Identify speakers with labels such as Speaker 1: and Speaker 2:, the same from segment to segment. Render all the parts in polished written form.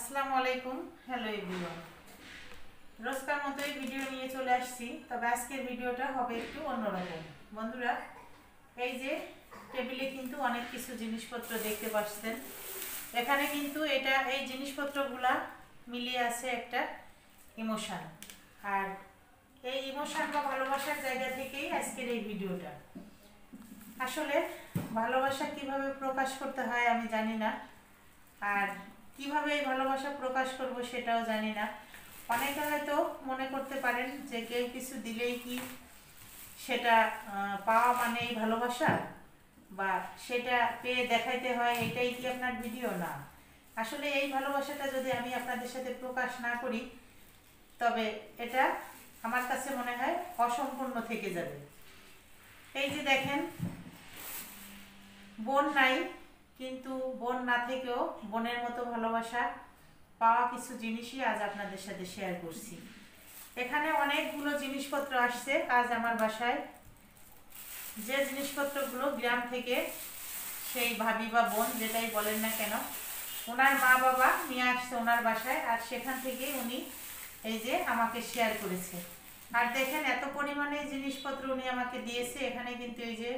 Speaker 1: আসসালামু আলাইকুম। Hello everyone, রোজকার মতোই ভিডিও নিয়ে চলে আসছি। তবে আজকের ভিডিওটা হবে একটু অন্যরকম। বন্ধুরা, এই যে টেবিলে কিন্তু অনেক কিছু জিনিসপত্র দেখতে পাচ্ছেন। এখানে কিন্তু এই জিনিসপত্রগুলা মিলিয়ে আছে একটা ইমোশন। আর এই ইমোশন বা ভালোবাসার জায়গা থেকেই আজকের এই ভিডিওটা। আসলে ভালোবাসা কিভাবে প্রকাশ করতে হয় আমি জানি না, আর কিভাবে এই ভালোবাসা প্রকাশ করব সেটাও জানি না। অনেকে হয়তো মনে করতে পারেন যে কেউ কিছু দিলেই কি সেটা পাওয়া মানেই ভালোবাসা, বা সেটা পেয়ে দেখাইতে হয়, এটাই কি আপনার ভিডিও? না, আসলে এই ভালোবাসাটা যদি আমি আপনাদের সাথে প্রকাশ না করি তবে এটা আমার কাছে মনে হয় অসম্পূর্ণ থেকে যাবে। এই যে দেখেন, বোন নাই, কিন্তু বোন না থেকেও বোনের মতো ভালোবাসা পাওয়া কিছু জিনিসই আজ আপনাদের সাথে শেয়ার করছি। এখানে অনেকগুলো জিনিসপত্র আসছে আজ আমার বাসায়, যে জিনিসপত্রগুলো গ্রাম থেকে সেই ভাবি বা বোন যেটাই বলেন না কেন, ওনার মা বাবা নিয়ে আসছে ওনার বাসায়, আর সেখান থেকেই উনি এই যে আমাকে শেয়ার করেছে। আর দেখেন এত পরিমাণে জিনিসপত্র উনি আমাকে দিয়েছে। এখানে কিন্তু এই যে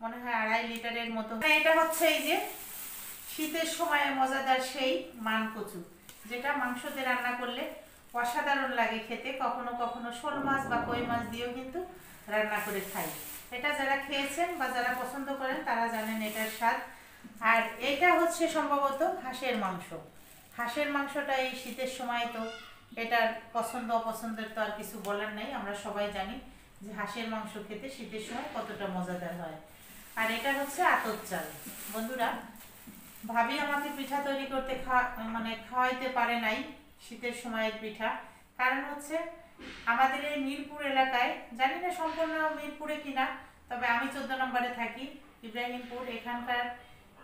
Speaker 1: মনে হয় 2.5 লিটারের মতো। এটা হচ্ছে এই যে শীতের সময়ে মজাদার সেই মান কচু, যেটা মাংস দিয়ে রান্না করলে অসাধারণ লাগে খেতে। কখনো কখনো শোল মাছ বা কই মাছ দিয়েও কিন্তু রান্না করে খাই। এটা যারা খেয়েছেন বা যারা পছন্দ করেন তারা জানেন এটার স্বাদ। আর এটা হচ্ছে সম্ভবত হাঁসের মাংস। হাঁসের মাংসটা এই শীতের সময় তো এটার পছন্দ অপছন্দের তো আর কিছু বলার নাই। আমরা সবাই জানি যে হাঁসের মাংস খেতে শীতের সময় কতটা মজাদার হয়। আর এটা হচ্ছে আতপ চাল। বন্ধুরা, ভাবি আমাকে পিঠা তৈরি করতে খাওয়াইতে পারে নাই শীতের সময়ের পিঠা। কারণ হচ্ছে আমাদের এই মিরপুর এলাকায়, জানি না সম্পূর্ণ মিরপুরে কিনা, তবে আমি 14 নম্বরে থাকি, ইব্রাহিমপুর। এখানকার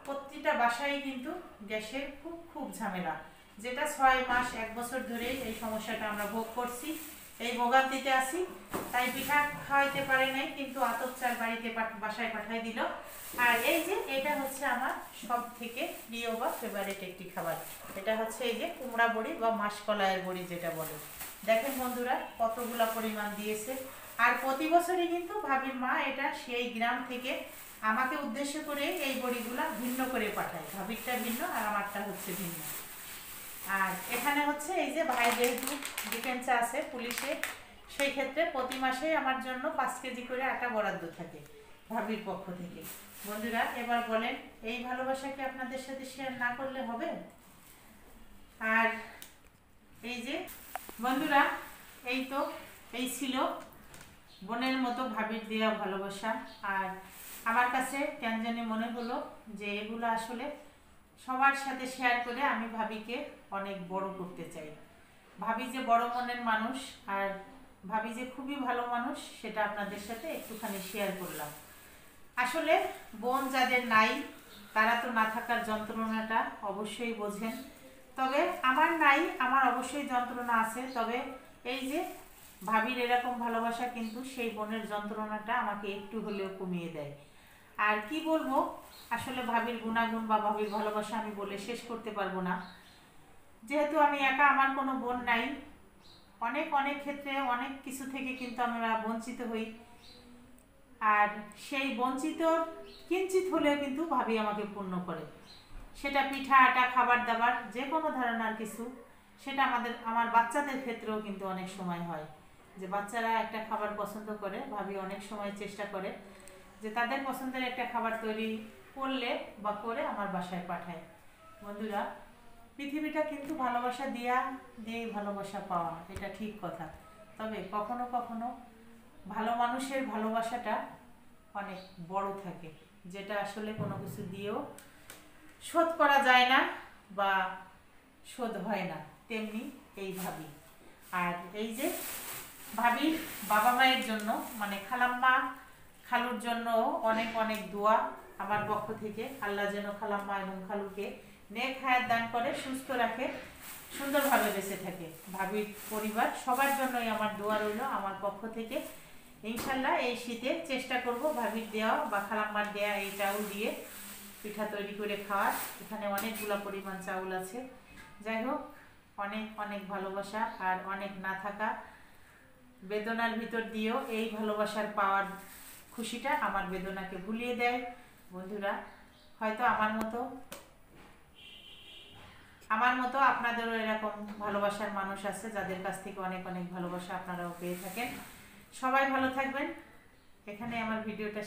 Speaker 1: প্রতিটা বাসায় কিন্তু গ্যাসের খুব ঝামেলা, যেটা 6 মাস 1 বছর ধরে এই সমস্যাটা আমরা ভোগ করছি, এই ভোগান্তিতে আছি। তাই পিঠা খাওয়াইতে পারে নাই, কিন্তু আতপ চাল বাড়িতে বাসায় পাঠাই দিল। আর এই যে এটা হচ্ছে আমার সব থেকে প্রিয় বা ফেভারিট একটি খাবার। এটা হচ্ছে এই যে কুমড়া বড়ি বা মাসকলাইয়ের বড়ি যেটা বলে। দেখেন বন্ধুরা কতগুলা পরিমাণ দিয়েছে। আর প্রতি বছরই কিন্তু ভাবির মা এটা সেই গ্রাম থেকে আমাকে উদ্দেশ্য করে এই বড়িগুলা ভিন্ন করে পাঠায়। ভাবিরটা ভিন্ন আর আমারটা হচ্ছে ভিন্ন। আর এখানে হচ্ছে এই যে ভাই যেহেতু ডিফেন্সে আছে, পুলিশে, সেই ক্ষেত্রে প্রতি মাসে আমার জন্য 5 কেজি করে আটা বরাদ্দ থাকে ভাবির পক্ষ থেকে। বন্ধুরা, এবার বলেন এই ভালোবাসা কি আপনাদের সাথে শেয়ার না করলে হবে? আর এই যে বন্ধুরা, এই ছিল বোনের মতো ভাবির দেওয়া ভালোবাসা। আর আমার কাছে কেন জানি মনে হলো যে এগুলো আসলে সবার সাথে শেয়ার করে আমি ভাবিকে অনেক বড় করতে চাই। ভাবি যে বড় মনের মানুষ, আর ভাবি যে খুবই ভালো মানুষ, সেটা আপনাদের সাথে একটুখানি শেয়ার করলাম। আসলে বোন যাদের নাই তারা তো না থাকার যন্ত্রণাটা অবশ্যই বোঝেন। তবে আমার নাই, আমার অবশ্যই যন্ত্রণা আছে। তবে এই যে ভাবির এরকম ভালোবাসা কিন্তু সেই বোনের যন্ত্রণাটা আমাকে একটু হলেও কমিয়ে দেয়। আর কি বলবো, আসলে ভাবির গুণাগুণ বা ভাবির ভালোবাসা আমি বলে শেষ করতে পারবো না। যেহেতু আমি একা, আমার কোনো বোন নাই, অনেক অনেক ক্ষেত্রে অনেক কিছু থেকে কিন্তু আমরা বঞ্চিত হই। আর সেই বঞ্চিত কিঞ্চিত হলেও কিন্তু ভাবি আমাকে পূর্ণ করে। সেটা পিঠা আটা খাবার দাবার যে কোনো ধরনের কিছু, সেটা আমার বাচ্চাদের ক্ষেত্রেও কিন্তু অনেক সময় হয় যে বাচ্চারা একটা খাবার পছন্দ করে, ভাবি অনেক সময় চেষ্টা করে যে তাদের পছন্দের একটা খাবার তৈরি করলে বা করে আমার বাসায় পাঠায়। বন্ধুরা, পৃথিবীটা কিন্তু ভালোবাসা দিয়েই ভালোবাসা পাওয়া, এটা ঠিক কথা। তবে কখনো কখনো ভালো মানুষের ভালোবাসাটা অনেক বড় থাকে, যেটা আসলে কোনো কিছু দিয়েও শোধ করা যায় না বা শোধ হয় না। তেমনি এই ভাবি। আর এই যে ভাবির বাবা মায়ের জন্য, মানে খালাম্মা খালুর জন্য অনেক অনেক দোয়া আমার পক্ষ থেকে। আল্লাহ যেন খালাম্মা এবং খালুকে নেক হায়াত দান করে, সুস্থ রাখে, সুন্দরভাবে বেঁচে থাকে। ভাবির পরিবার সবার জন্যই আমার দোয়া রইল আমার পক্ষ থেকে। ইনশাল্লাহ এই শীতে চেষ্টা করব ভাবির দেওয়া বা খালাম্মার দেওয়া এই চাউল দিয়ে পিঠা তৈরি করে খাওয়ার। এখানে অনেকগুলো পরিমাণ চাউল আছে। যাই হোক, অনেক অনেক ভালোবাসা আর অনেক না থাকা বেদনার ভিতর দিয়েও এই ভালোবাসার পাওয়ার খুশিটা আমার বেদনাকে ভুলিয়ে দেয়। বন্ধুরা, হয়তো আমার মতো আপনাদেরও এরকম ভালোবাসার মানুষ আছে যাদের কাছ থেকে অনেক অনেক ভালোবাসা আপনারাও পেয়ে থাকেন। সবাই ভালো থাকবেন। এখানে আমার ভিডিওটা